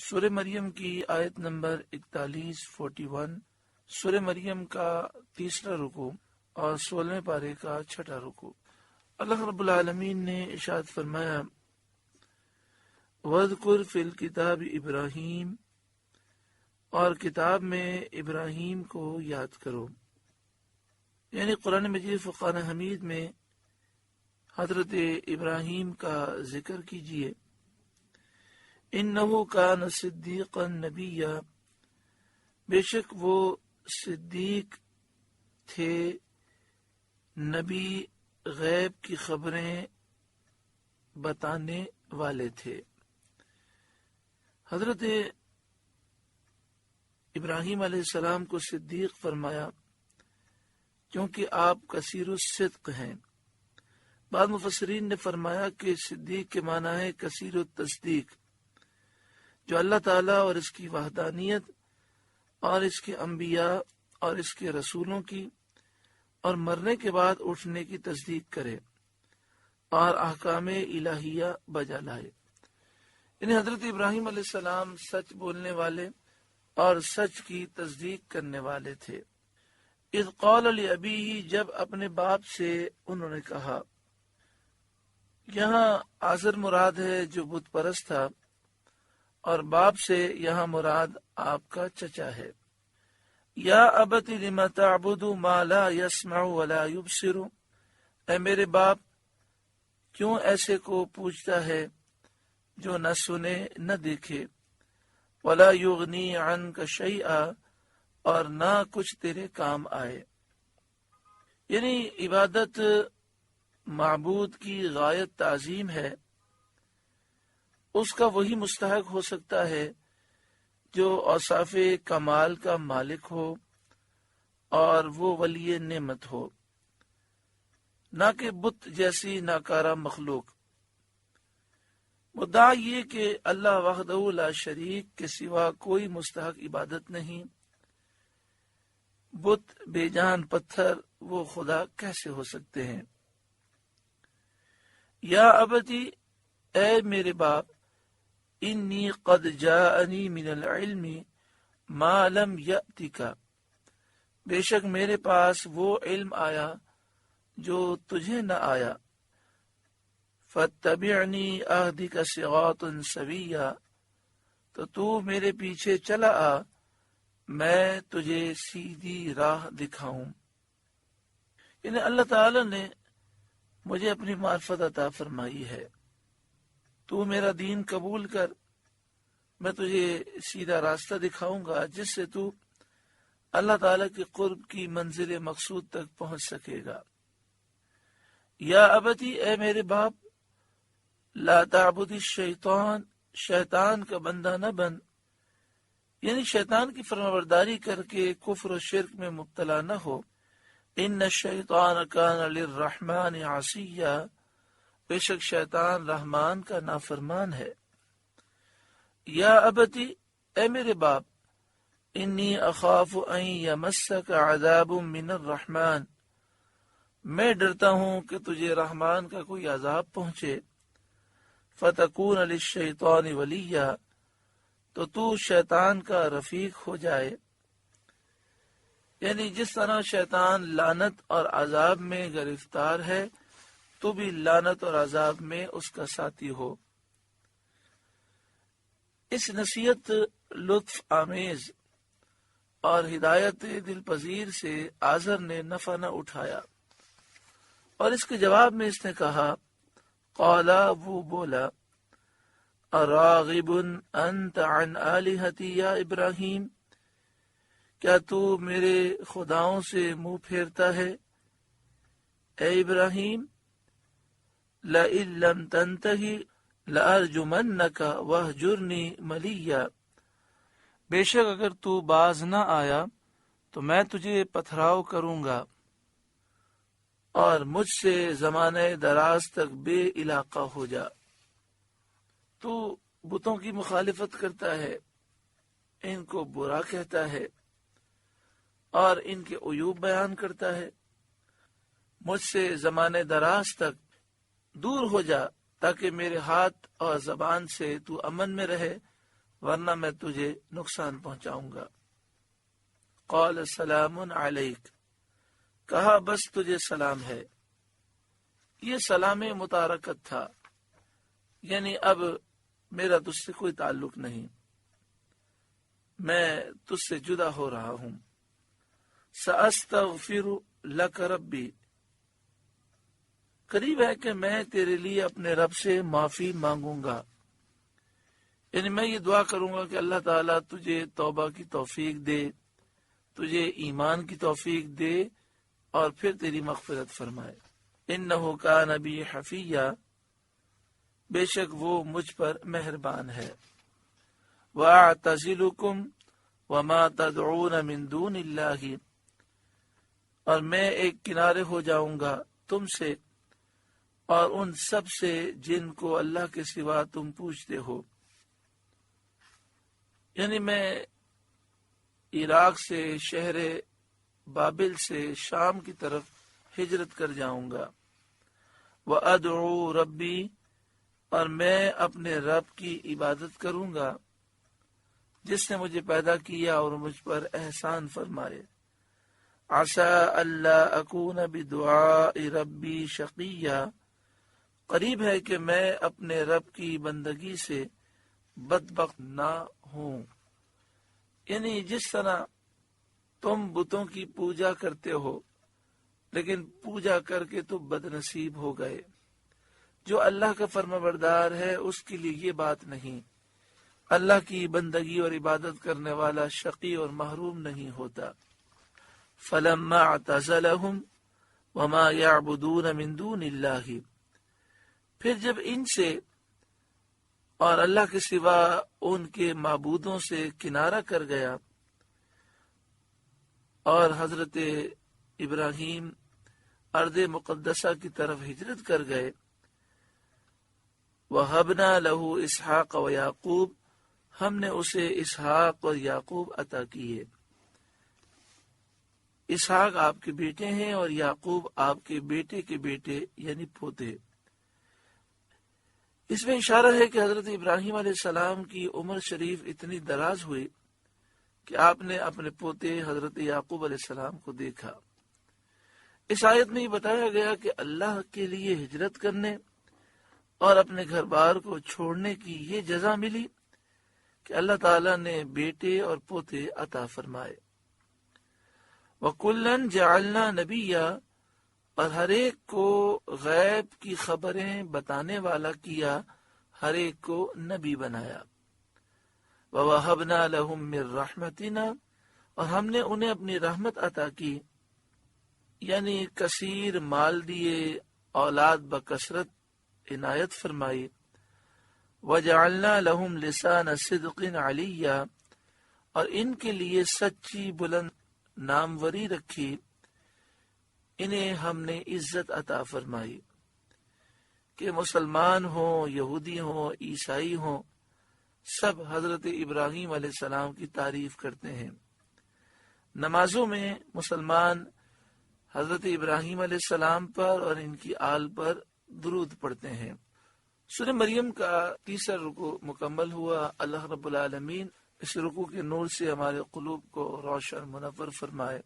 سورہ مریم کی آیت نمبر 41 سورہ مریم کا تیسرا رکوع اور 16ویں پارے کا چھٹا رکوع۔ اللہ رب العالمین نے ارشاد فرمایا وَاذْكُرْ فِي الْكِتَابِ ابراہیم، اور کتاب میں ابراہیم کو یاد کرو، یعنی قرآن مجید فرقان حمید میں حضرت ابراہیم کا ذکر کیجئے۔ انہ کان صدیقا نبیا، بے شک وہ صدیق تھے، نبی، غیب کی خبریں بتانے والے تھے۔ حضرت ابراہیم علیہ السلام کو صدیق فرمایا کیونکہ آپ کثیر الصدق ہیں۔ بعض مفسرین نے فرمایا کہ صدیق کے معنی ہے کثیر التصدیق، جو اللہ تعالیٰ اور اس کی وحدانیت اور اس کے انبیاء اور اس کے رسولوں کی اور مرنے کے بعد اٹھنے کی تصدیق کرے اور احکام الہیہ بجا لائے۔ یعنی حضرت ابراہیم علیہ السلام سچ بولنے والے اور سچ کی تصدیق کرنے والے تھے۔ اذ قال لأبیہ، جب اپنے باپ سے انہوں نے کہا، یہاں آزر مراد ہے جو بت پرست تھا، اور باپ سے یہاں مراد آپ کا چچا ہے۔ یا ابت لم تعبد ما لا يسمع ولا يبصر، اے میرے باپ کیوں ایسے کو پوچھتا ہے جو نہ سنے نہ دیکھے، ولا یغنی عنک شیئا، اور نہ کچھ تیرے کام آئے۔ یعنی عبادت معبود کی غایت تعظیم ہے، اس کا وہی مستحق ہو سکتا ہے جو اوصاف کمال کا مالک ہو اور وہ ولی نعمت ہو، نہ کہ بت جیسی ناکارہ مخلوق۔ مدعا یہ کہ اللہ وحدہ لا شریک کے سوا کوئی مستحق عبادت نہیں، بت بے جان پتھر وہ خدا کیسے ہو سکتے ہیں۔ یا ابتی، اے میرے باپ، انی قد جاءنی من العلم ما لم یأتک، بے شک میرے پاس وہ علم آیا جو تجھے نہ آیا۔ فاتبعنی اہدک صراطا سویا، تو تو میرے پیچھے چلا آ، میں تجھے سیدھی راہ دکھاؤں۔ یعنی اللہ تعالی نے مجھے اپنی معرفت عطا فرمائی ہے، تو میرا دین قبول کر، میں تجھے سیدھا راستہ دکھاؤں گا جس سے تو اللہ تعالیٰ کے قرب کی منزل مقصود تک پہنچ سکے گا۔ یا ابتی، اے میرے باپ، لا تعبد الشیطان، شیطان کا بندہ نہ بن، یعنی شیطان کی فرمانبرداری کر کے کفر و شرک میں مبتلا نہ ہو۔ ان الشیطان کان للرحمن عصیا، بے شک شیطان رحمان کا نافرمان ہے۔ یا ابتی، اے میرے باپ، انی اخاف ان یمسک عذاب من الرحمن، میں ڈرتا ہوں کہ تجھے رحمان کا کوئی عذاب پہنچے۔ فتکون للشیطان ولیا، تو شیطان کا رفیق ہو جائے۔ یعنی جس طرح شیطان لعنت اور عذاب میں گرفتار ہے، تو بھی لعنت اور عذاب میں اس کا ساتھی ہو۔ اس نصیحت لطف آمیز اور ہدایت دل پذیر سے آزر نے نفع نہ اٹھایا، اور اس کے جواب میں اس نے کہا، قالا، وہ بولا، اراغب انت عن آلہتی یا ابراہیم، کیا تو میرے خداؤں سے منہ پھیرتا ہے اے ابراہیم؟ لئن لم تنتہی لأرجمنک واہجرنی ملیا، بے شک اگر تو باز نہ آیا تو میں تجھے پتھراؤ کروں گا اور مجھ سے زمانے دراز تک بے علاقہ ہو جا۔ تو بتوں کی مخالفت کرتا ہے، ان کو برا کہتا ہے اور ان کے عیوب بیان کرتا ہے، مجھ سے زمانے دراز تک دور ہو جا تاکہ میرے ہاتھ اور زبان سے تو امن میں رہے، ورنہ میں تجھے نقصان پہنچاؤں گا۔ قال سلام علیک، کہا بس تجھے سلام ہے۔ یہ سلام متارکت تھا، یعنی اب میرا تجھ سے کوئی تعلق نہیں، میں تجھ سے جدا ہو رہا ہوں۔ سأستغفر لک ربی، قریب ہے کہ میں تیرے لیے اپنے رب سے معافی مانگوں گا، یعنی میں یہ دعا کروں گا کہ اللہ تعالیٰ تجھے توبہ کی توفیق دے، تجھے ایمان کی توفیق دے اور پھر تیری مغفرت فرمائے۔ انہ کان بی حفیہ، بے شک وہ مجھ پر مہربان ہے۔ وَأَعْتَزِلُكُمْ وَمَا تَدْعُونَ مِن دُونِ اللَّهِ، اور میں ایک کنارے ہو جاؤں گا تم سے اور ان سب سے جن کو اللہ کے سوا تم پوچھتے ہو، یعنی میں عراق سے، شہر بابل سے شام کی طرف ہجرت کر جاؤں گا۔ وَأَدْعُو رَبِّي، اور میں اپنے رب کی عبادت کروں گا جس نے مجھے پیدا کیا اور مجھ پر احسان فرمائے۔ عَسَىٰ أَلَّا أَكُونَ بِدُعَاءِ رَبِّي شَقِيًّا، قریب ہے کہ میں اپنے رب کی بندگی سے بدبخت نہ ہوں، یعنی جس طرح تم بتوں کی پوجا کرتے ہو لیکن پوجا کر کے تو بد نصیب ہو گئے، جو اللہ کا فرما بردار ہے اس کے لیے یہ بات نہیں، اللہ کی بندگی اور عبادت کرنے والا شقی اور محروم نہیں ہوتا۔ فَلَمَّا اعْتَزَلَهُمْ وَمَا يَعْبُدُونَ مِن دُونِ اللَّهِ، پھر جب ان سے اور اللہ کے سوا ان کے معبودوں سے کنارہ کر گیا اور حضرت ابراہیم ارض مقدسہ کی طرف ہجرت کر گئے، وَهَبْنَا لَهُ إِسْحَاقَ وَيَعْقُوبَ، ہم نے اسے اسحاق اور یعقوب عطا کیے۔ اسحاق آپ کے بیٹے ہیں اور یعقوب آپ کے بیٹے کے بیٹے یعنی پوتے۔ اس میں اشارہ ہے کہ حضرت ابراہیم علیہ السلام کی عمر شریف اتنی دراز ہوئی کہ آپ نے اپنے پوتے حضرت یعقوب علیہ السلام کو دیکھا۔ اس آیت میں یہ بتایا گیا کہ اللہ کے لیے ہجرت کرنے اور اپنے گھر بار کو چھوڑنے کی یہ جزا ملی کہ اللہ تعالیٰ نے بیٹے اور پوتے عطا فرمائے۔ وَكُلًّا جَعَلْنَا نَبِيًّا، اور ہر ایک کو غیب کی خبریں بتانے والا کیا، ہر ایک کو نبی بنایا۔ وَوَهَبْنَا لَهُم مِّن رَّحْمَتِنَا، اور ہم نے انہیں اپنی رحمت عطا کی، یعنی کثیر مال دیے، اولاد بکثرت عنایت فرمائی۔ وَجَعَلْنَا لَهُمْ لِسَانَ صِدْقٍ عَلِيًّا، اور ان کے لیے سچی بلند ناموری رکھی، انہیں ہم نے عزت عطا فرمائی کہ مسلمان ہوں، یہودی ہوں، عیسائی ہوں، سب حضرت ابراہیم علیہ السلام کی تعریف کرتے ہیں۔ نمازوں میں مسلمان حضرت ابراہیم علیہ السلام پر اور ان کی آل پر درود پڑھتے ہیں۔ سورہ مریم کا تیسرا رکوع مکمل ہوا۔ اللہ رب العالمین اس رکوع کے نور سے ہمارے قلوب کو روشن منور فرمائے۔